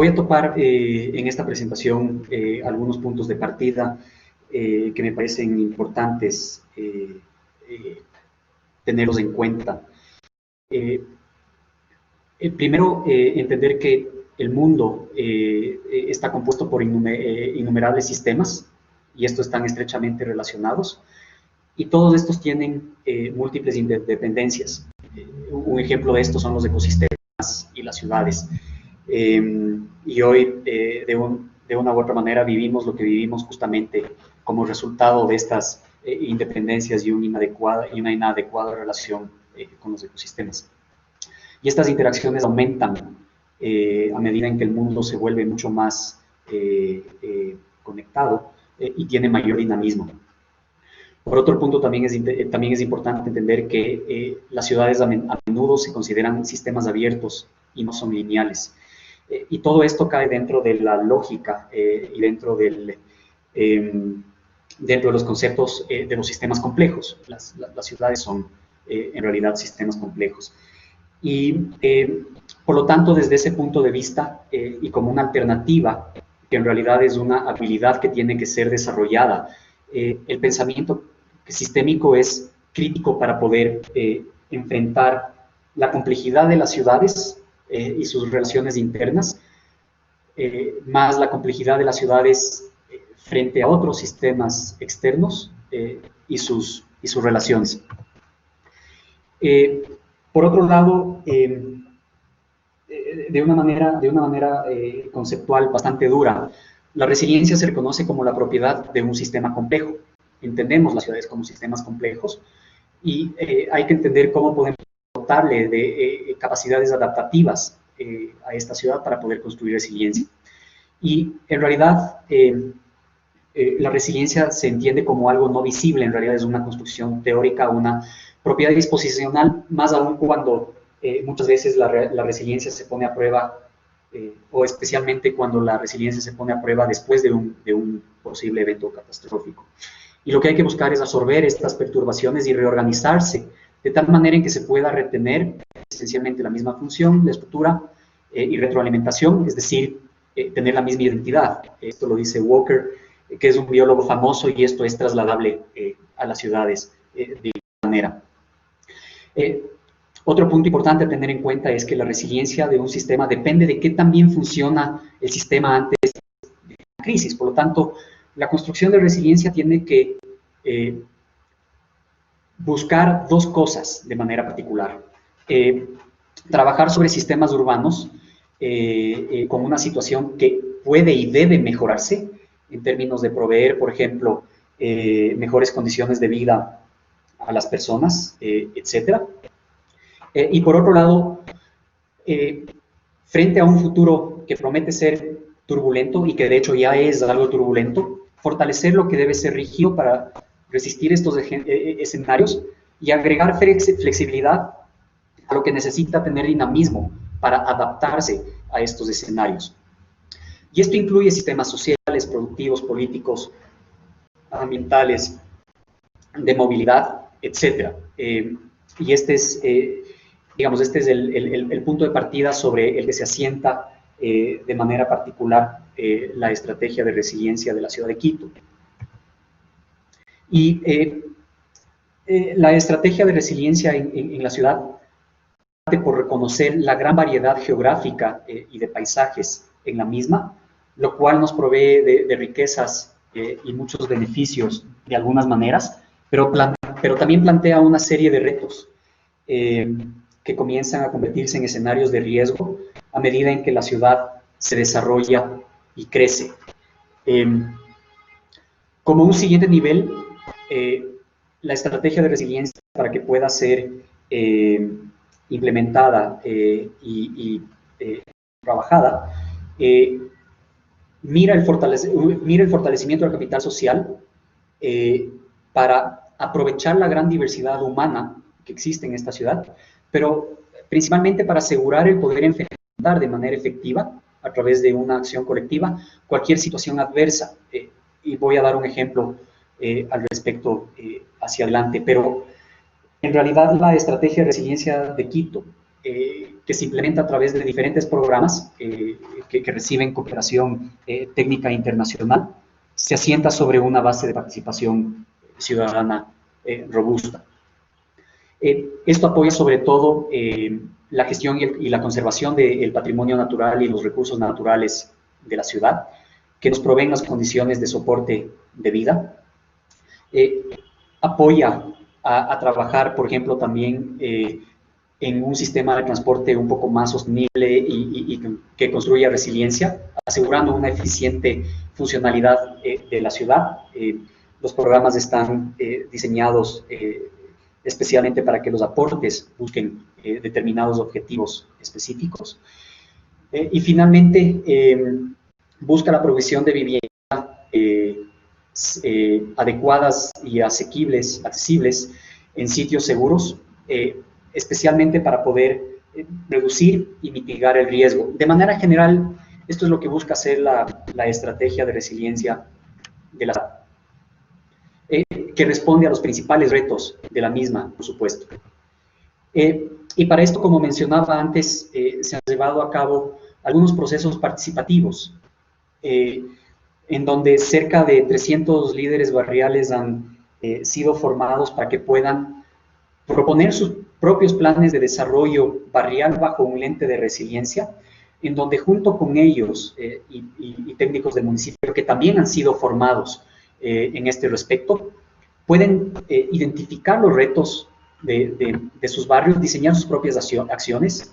Voy a topar en esta presentación algunos puntos de partida que me parecen importantes tenerlos en cuenta. Primero, entender que el mundo está compuesto por innumerables sistemas, y estos están estrechamente relacionados, y todos estos tienen múltiples interdependencias. Un ejemplo de esto son los ecosistemas y las ciudades. Y hoy, de una u otra manera, vivimos lo que vivimos justamente como resultado de estas independencias y una inadecuada relación con los ecosistemas. Y estas interacciones aumentan a medida en que el mundo se vuelve mucho más conectado y tiene mayor dinamismo. Por otro punto, también es importante entender que las ciudades a menudo se consideran sistemas abiertos y no son lineales. Y todo esto cae dentro de la lógica y dentro de los conceptos de los sistemas complejos. Las ciudades son en realidad sistemas complejos. Y por lo tanto, desde ese punto de vista y como una alternativa, que en realidad es una habilidad que tiene que ser desarrollada, el pensamiento sistémico es crítico para poder enfrentar la complejidad de las ciudades y sus relaciones internas, más la complejidad de las ciudades frente a otros sistemas externos y sus relaciones. Por otro lado, de una manera conceptual bastante dura, la resiliencia se reconoce como la propiedad de un sistema complejo. Entendemos las ciudades como sistemas complejos y hay que entender cómo podemos dotarle de capacidades adaptativas a esta ciudad para poder construir resiliencia. Y en realidad, la resiliencia se entiende como algo no visible, en realidad es una construcción teórica, una propiedad disposicional, más aún cuando muchas veces la resiliencia se pone a prueba, o especialmente cuando la resiliencia se pone a prueba después de un posible evento catastrófico. Y lo que hay que buscar es absorber estas perturbaciones y reorganizarse de tal manera en que se pueda retener esencialmente la misma función, la estructura y retroalimentación, es decir, tener la misma identidad. Esto lo dice Walker, que es un biólogo famoso, y esto es trasladable a las ciudades de igual manera. Otro punto importante a tener en cuenta es que la resiliencia de un sistema depende de qué tan bien funciona el sistema antes de la crisis. Por lo tanto, la construcción de resiliencia tiene que buscar dos cosas de manera particular. Trabajar sobre sistemas urbanos con una situación que puede y debe mejorarse en términos de proveer, por ejemplo, mejores condiciones de vida a las personas, etcétera. Y por otro lado, frente a un futuro que promete ser turbulento y que de hecho ya es algo turbulento, fortalecer lo que debe ser rígido para resistir estos escenarios y agregar flexibilidad a lo que necesita tener dinamismo para adaptarse a estos escenarios. Y esto incluye sistemas sociales, productivos, políticos, ambientales, de movilidad, etc. Y este es, el punto de partida sobre el que se asienta de manera particular la estrategia de resiliencia de la ciudad de Quito. Y la estrategia de resiliencia en la ciudad parte por reconocer la gran variedad geográfica y de paisajes en la misma, lo cual nos provee de riquezas y muchos beneficios de algunas maneras, pero también plantea una serie de retos que comienzan a convertirse en escenarios de riesgo a medida en que la ciudad se desarrolla y crece. Como un siguiente nivel, la estrategia de resiliencia, para que pueda ser implementada y trabajada, mira el fortalecimiento del capital social para aprovechar la gran diversidad humana que existe en esta ciudad, pero principalmente para asegurar el poder enfrentar de manera efectiva, a través de una acción colectiva, cualquier situación adversa. Y voy a dar un ejemplo al respecto hacia adelante, pero en realidad la estrategia de resiliencia de Quito que se implementa a través de diferentes programas que reciben cooperación técnica internacional, se asienta sobre una base de participación ciudadana robusta. Esto apoya sobre todo la gestión y la conservación del patrimonio natural y los recursos naturales de la ciudad, que nos proveen las condiciones de soporte de vida. Apoya a trabajar, por ejemplo, también en un sistema de transporte un poco más sostenible y que construya resiliencia, asegurando una eficiente funcionalidad de la ciudad. Los programas están diseñados especialmente para que los aportes busquen determinados objetivos específicos. Y finalmente, busca la provisión de vivienda adecuadas y accesibles en sitios seguros, especialmente para poder reducir y mitigar el riesgo. De manera general, esto es lo que busca hacer la estrategia de resiliencia de la ciudad, que responde a los principales retos de la misma, por supuesto. Y para esto, como mencionaba antes, se han llevado a cabo algunos procesos participativos, en donde cerca de 300 líderes barriales han sido formados para que puedan proponer sus propios planes de desarrollo barrial bajo un lente de resiliencia, en donde junto con ellos y técnicos del municipio que también han sido formados en este respecto, pueden identificar los retos de sus barrios, diseñar sus propias acciones,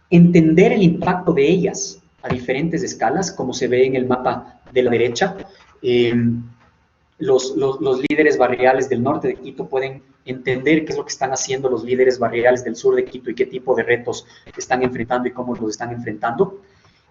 entender el impacto de ellas a diferentes escalas, como se ve en el mapa de la derecha. Los líderes barriales del norte de Quito pueden entender qué es lo que están haciendo los líderes barriales del sur de Quito y qué tipo de retos están enfrentando y cómo los están enfrentando.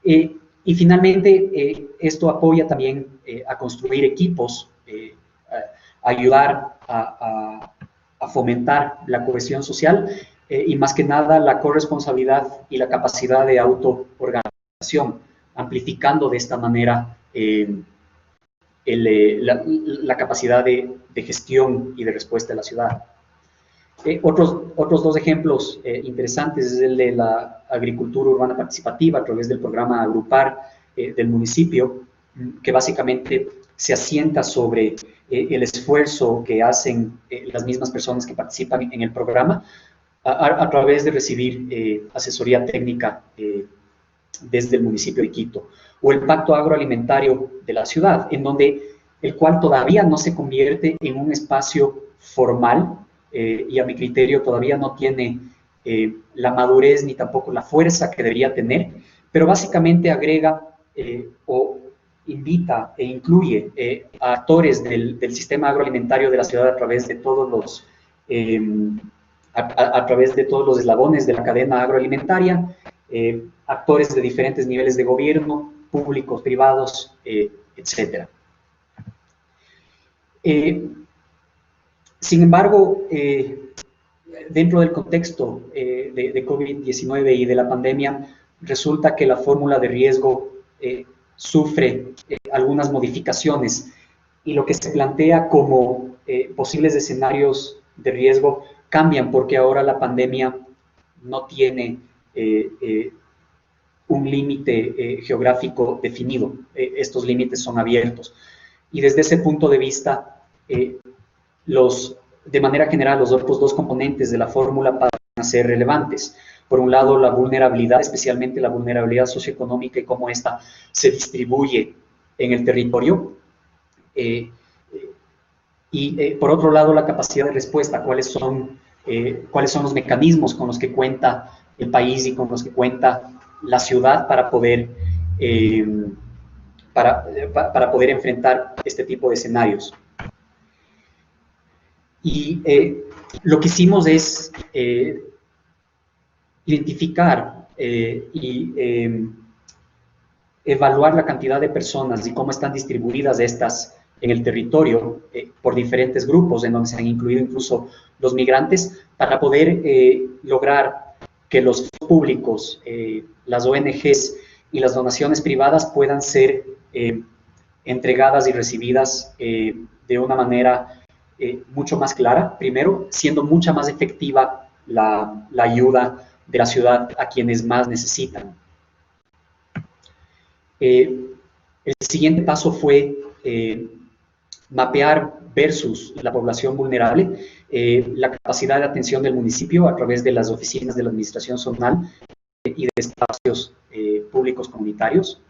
Y finalmente, esto apoya también a construir equipos, a ayudar a fomentar la cohesión social y más que nada la corresponsabilidad y la capacidad de autoorganización, amplificando de esta manera la capacidad de gestión y de respuesta de la ciudad. Otros dos ejemplos interesantes es el de la agricultura urbana participativa a través del programa Agrupar del municipio, que básicamente se asienta sobre el esfuerzo que hacen las mismas personas que participan en el programa a través de recibir asesoría técnica desde el municipio de Quito, o el pacto agroalimentario de la ciudad, en donde el cual todavía no se convierte en un espacio formal y a mi criterio todavía no tiene la madurez ni tampoco la fuerza que debería tener, pero básicamente agrega o invita e incluye a actores del sistema agroalimentario de la ciudad a través de todos los eslabones de la cadena agroalimentaria, actores de diferentes niveles de gobierno, públicos, privados, etc. Sin embargo, dentro del contexto de COVID-19 y de la pandemia, resulta que la fórmula de riesgo sufre algunas modificaciones y lo que se plantea como posibles escenarios de riesgo cambian porque ahora la pandemia no tiene un límite geográfico definido. Estos límites son abiertos. Y desde ese punto de vista, de manera general, los otros dos componentes de la fórmula pasan a ser relevantes. Por un lado, la vulnerabilidad, especialmente la vulnerabilidad socioeconómica y cómo ésta se distribuye en el territorio. Por otro lado, la capacidad de respuesta, cuáles son los mecanismos con los que cuenta el país y con los que cuenta la ciudad para poder enfrentar este tipo de escenarios. Y lo que hicimos es identificar y evaluar la cantidad de personas y cómo están distribuidas estas en el territorio por diferentes grupos, en donde se han incluido incluso los migrantes, para poder lograr que los públicos, las ONGs y las donaciones privadas puedan ser entregadas y recibidas de una manera mucho más clara, primero, siendo mucho más efectiva la ayuda de la ciudad a quienes más necesitan. El siguiente paso fue mapear versus la población vulnerable la capacidad de atención del municipio a través de las oficinas de la administración zonal y de espacios públicos comunitarios.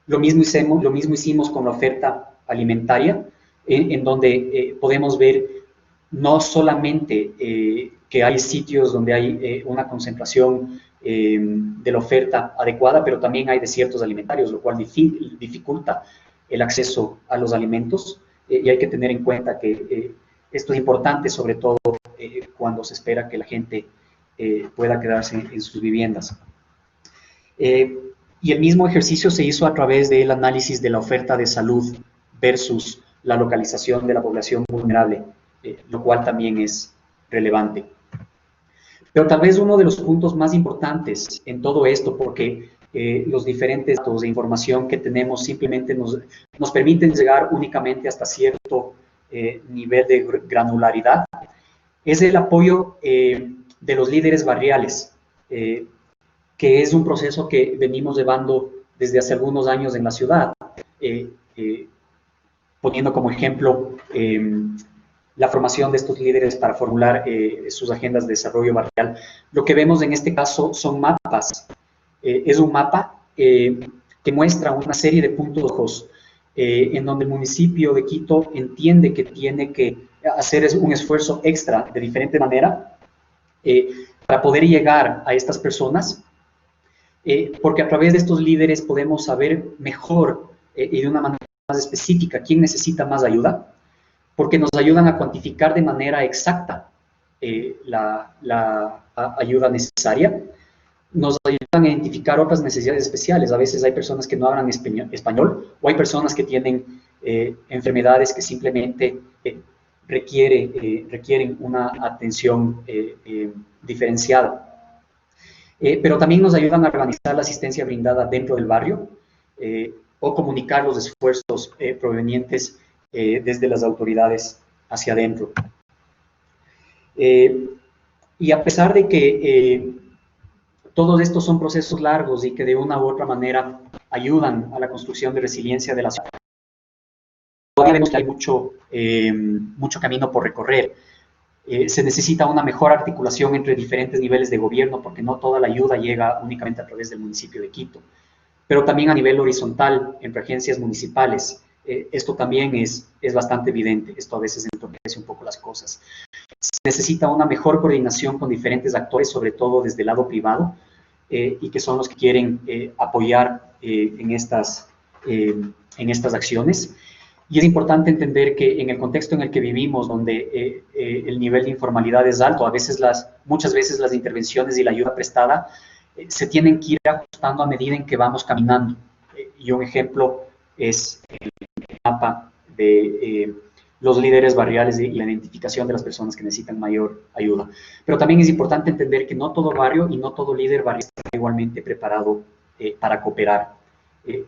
Lo mismo hicimos con la oferta alimentaria, en donde podemos ver no solamente que hay sitios donde hay una concentración de la oferta adecuada, pero también hay desiertos alimentarios, lo cual dificulta el acceso a los alimentos, y hay que tener en cuenta que esto es importante, sobre todo cuando se espera que la gente pueda quedarse en sus viviendas. Y el mismo ejercicio se hizo a través del análisis de la oferta de salud versus la localización de la población vulnerable, lo cual también es relevante. Pero tal vez uno de los puntos más importantes en todo esto, porque los diferentes datos de información que tenemos simplemente nos permiten llegar únicamente hasta cierto nivel de granularidad, es el apoyo de los líderes barriales, que es un proceso que venimos llevando desde hace algunos años en la ciudad, poniendo como ejemplo la formación de estos líderes para formular sus agendas de desarrollo barrial. Lo que vemos en este caso son mapas. Es un mapa que muestra una serie de puntos rojos en donde el municipio de Quito entiende que tiene que hacer un esfuerzo extra de diferente manera para poder llegar a estas personas, porque a través de estos líderes podemos saber mejor y de una manera más específica quién necesita más ayuda, porque nos ayudan a cuantificar de manera exacta la ayuda necesaria, nos ayudan a identificar otras necesidades especiales. A veces hay personas que no hablan español, o hay personas que tienen enfermedades que simplemente requieren una atención diferenciada. Pero también nos ayudan a organizar la asistencia brindada dentro del barrio o comunicar los esfuerzos provenientes desde las autoridades hacia adentro. Y a pesar de que todos estos son procesos largos y que de una u otra manera ayudan a la construcción de resiliencia de la ciudad, todavía vemos que hay mucho camino por recorrer. Se necesita una mejor articulación entre diferentes niveles de gobierno, porque no toda la ayuda llega únicamente a través del municipio de Quito, pero también a nivel horizontal, entre agencias municipales. Esto también es bastante evidente. Esto a veces entorpece un poco las cosas. Se necesita una mejor coordinación con diferentes actores, sobre todo desde el lado privado, y que son los que quieren apoyar en estas acciones. Y es importante entender que en el contexto en el que vivimos, donde el nivel de informalidad es alto, muchas veces las intervenciones y la ayuda prestada se tienen que ir ajustando a medida en que vamos caminando. Y un ejemplo es el mapa de los líderes barriales y la identificación de las personas que necesitan mayor ayuda. Pero también es importante entender que no todo barrio y no todo líder barrial está igualmente preparado para cooperar.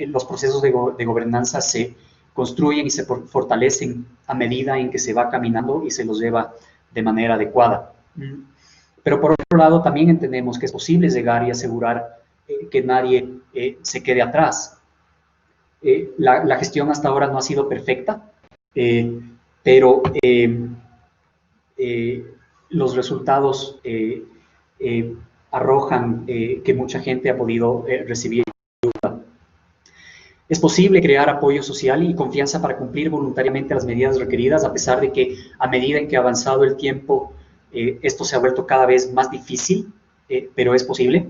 Los procesos de gobernanza se construyen y se fortalecen a medida en que se va caminando y se los lleva de manera adecuada. Pero por otro lado, también entendemos que es posible llegar y asegurar que nadie se quede atrás. La gestión hasta ahora no ha sido perfecta, pero los resultados arrojan que mucha gente ha podido recibir ayuda. Es posible crear apoyo social y confianza para cumplir voluntariamente las medidas requeridas, a pesar de que a medida en que ha avanzado el tiempo, esto se ha vuelto cada vez más difícil, pero es posible.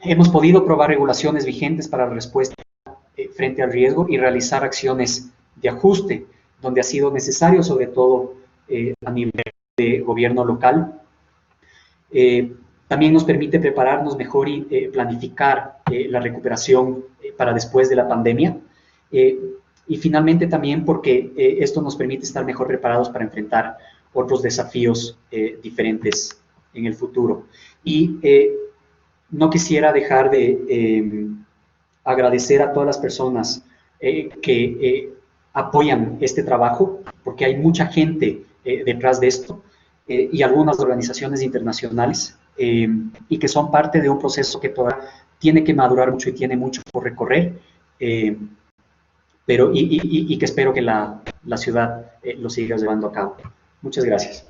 Hemos podido probar regulaciones vigentes para la respuesta frente al riesgo y realizar acciones de ajuste, donde ha sido necesario, sobre todo a nivel de gobierno local. También nos permite prepararnos mejor y planificar la recuperación para después de la pandemia. Y finalmente también porque esto nos permite estar mejor preparados para enfrentar otros desafíos diferentes en el futuro. Y no quisiera dejar de agradecer a todas las personas que apoyan este trabajo, porque hay mucha gente detrás de esto, y algunas organizaciones internacionales y que son parte de un proceso que todavía tiene que madurar mucho y tiene mucho por recorrer, pero que espero que la ciudad lo siga llevando a cabo. Muchas gracias.